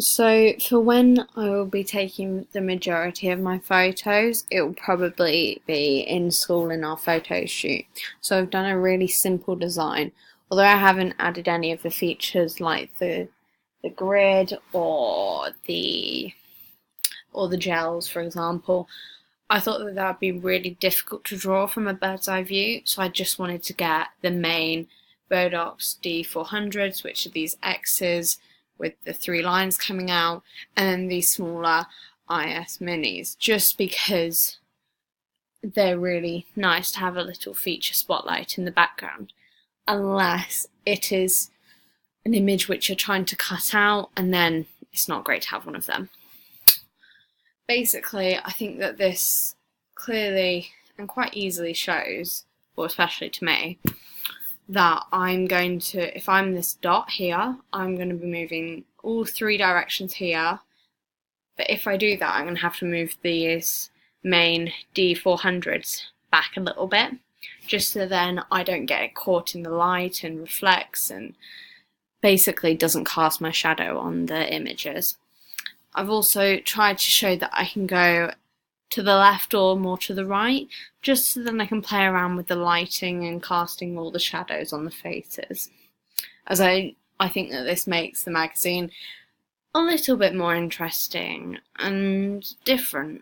So for when I will be taking the majority of my photos, it will probably be in school in our photo shoot. So I've done a really simple design, although I haven't added any of the features like the grid or the gels, for example. I thought that that would be really difficult to draw from a bird's eye view, so I just wanted to get the main Bodox D400s, which are these X's with the three lines coming out, and then these smaller IS minis, just because they're really nice to have a little feature spotlight in the background, unless it is an image which you're trying to cut out, and then it's not great to have one of them. Basically, I think that this clearly and quite easily shows, or especially to me, that I'm going to, if I'm this dot here, I'm going to be moving all three directions here. But if I do that, I'm going to have to move these main D400s back a little bit, just so then I don't get it caught in the light and reflects and basically doesn't cast my shadow on the images. I've also tried to show that I can go to the left or more to the right, just so then I can play around with the lighting and casting all the shadows on the faces. As I think that this makes the magazine a little bit more interesting and different.